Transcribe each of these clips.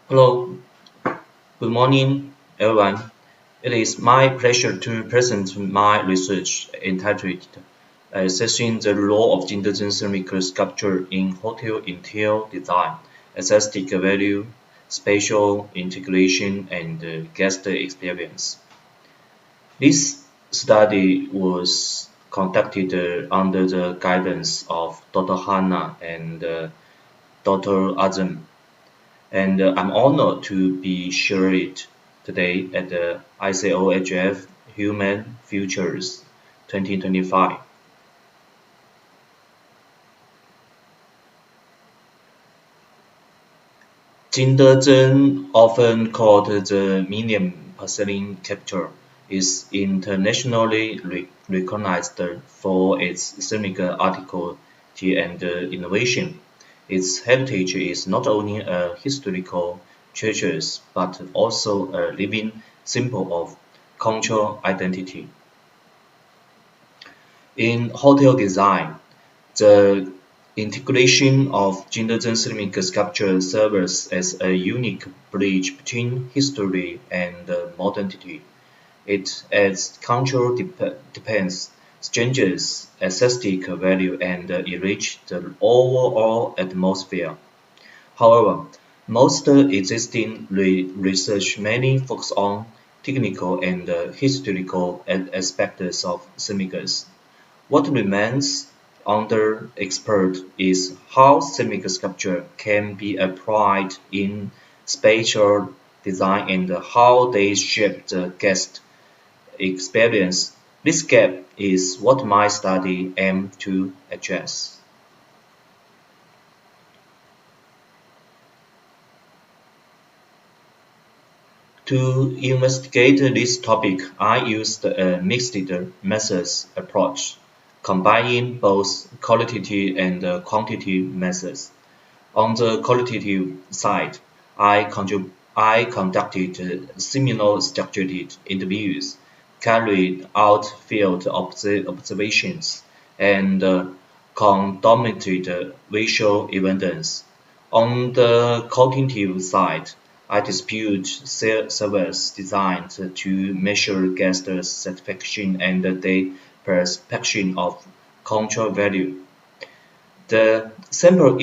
Hello, good morning, everyone. It is my pleasure to present my research entitled Assessing the Role of Jingdezhen ceramic sculpture in Hotel Interior Design, Aesthetic Value, Spatial Integration, and Guest Experience. This study was conducted under the guidance of Dr. Hanna and Dr. Azam, and I'm honored to be sharing it today at the ICOHF Human Futures 2025. Jingdezhen, often called the Millennium Porcelain Capital, is internationally recognized for its ceramic architecture and innovation. Its heritage is not only a historical treasure but also a living symbol of cultural identity. In hotel design, the integration of Jingdezhen ceramic sculpture serves as a unique bridge between history and modernity. It adds cultural depends, changes aesthetic value, and enriches the overall atmosphere. However, most existing research mainly focus on technical and historical aspects of ceramics. What remains underexplored is how ceramic sculpture can be applied in spatial design and how they shape the guest experience. This gap is what my study aims to address. To investigate this topic, I used a mixed methods approach, combining both qualitative and quantitative methods. On the qualitative side, I conducted similar structured interviews, carried out field observations, and conducted visual evidence. On the quantitative side, I dispute surveys designed to measure guest satisfaction and the perception of cultural value. The sample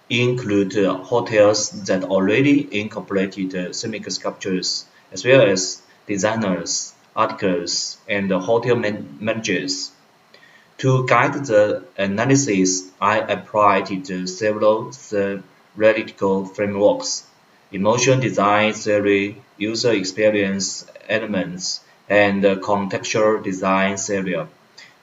include hotels that already incorporated ceramic sculptures, as well as designers, architects, and hotel managers. To guide the analysis, I applied several theoretical frameworks: emotion design theory, user experience elements, and contextual design theory.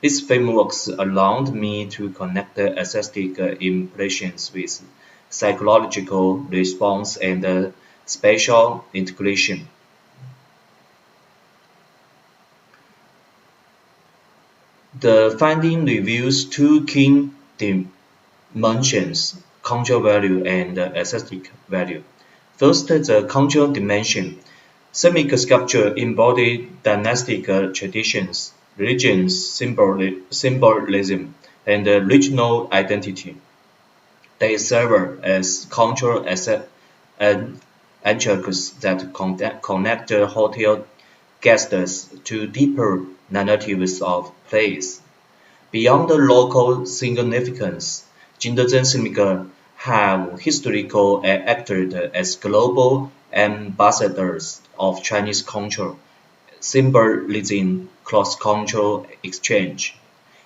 These frameworks allowed me to connect the aesthetic impressions with psychological response and spatial integration. The finding reveals two key dimensions: cultural value and aesthetic value. First, the cultural dimension. Ceramic sculpture embody dynastic traditions, religions, symbolism, and regional identity. They serve as cultural and anchors that connect hotel guests to deeper narratives of place. Beyond the local significance, Jingdezhen ceramics have historically acted as global ambassadors of Chinese culture, symbolizing cross-cultural exchange.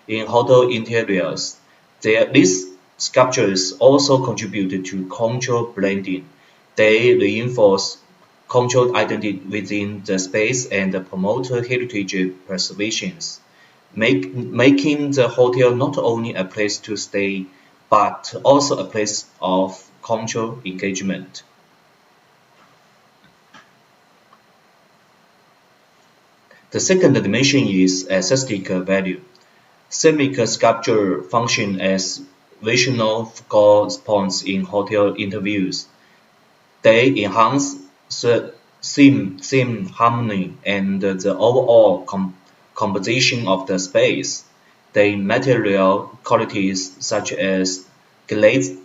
In hotel interiors, these sculptures also contribute to cultural blending. They reinforce cultural identity within the space and promote heritage preservation, making the hotel not only a place to stay, but also a place of cultural engagement. The second dimension is aesthetic value. Ceramic sculpture function as visual focal points in hotel interviews. They enhance the theme harmony and the overall composition of the space. The material qualities such as glazed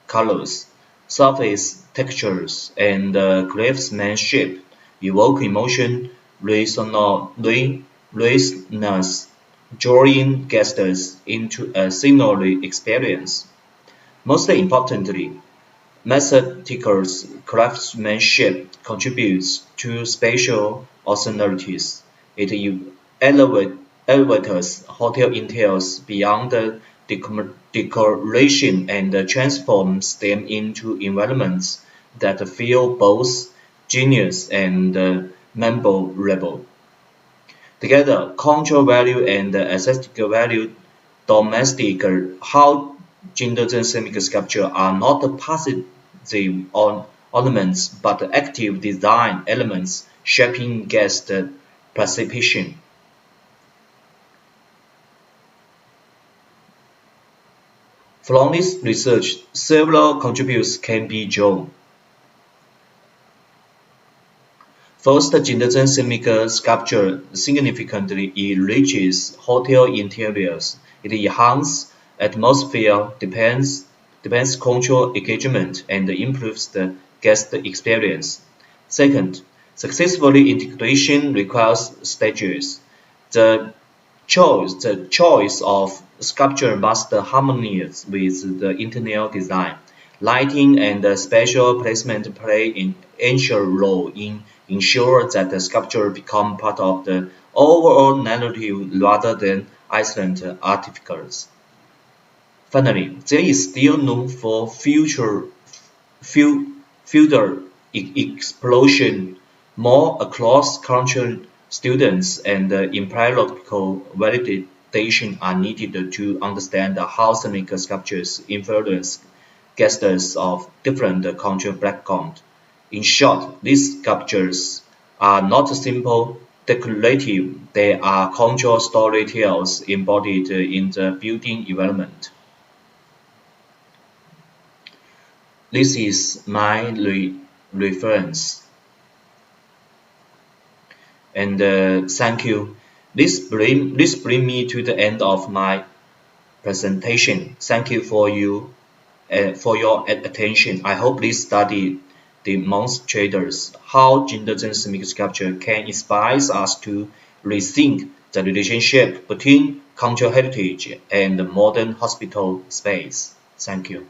colors, surface textures, and craftsmanship evoke emotion, resonance, drawing guests into a similar experience. Most importantly, methodical craftsmanship contributes to spatial authorities. It elevates hotel interiors beyond the decoration and transforms them into environments that feel both genius and memorable. Together, cultural value and aesthetic value domestic how Jingdezhen ceramic sculpture are not passive ornaments but active design elements shaping guest perception. From this research, several contributors can be drawn. First, Jingdezhen ceramic sculpture significantly enriches hotel interiors. It enhances atmosphere, depends cultural engagement, and improves the guest experience. Second, successfully integration requires stages. The the choice of sculpture must harmonize with the internal design. Lighting and spatial placement play an essential role in ensuring that the sculpture become part of the overall narrative rather than isolated artifacts. Finally, there is still room for further exploration more across cultural students and empirical validation are needed to understand how ceramic sculptures influence guests of different cultural backgrounds. In short, these sculptures are not simple decorative, they are cultural storytellers embodied in the building environment. This is my reference. And thank you. This bring me to the end of my presentation. Thank you for your attention. I hope this study demonstrates how Jingdezhen ceramic sculpture can inspire us to rethink the relationship between cultural heritage and modern hospital space. Thank you.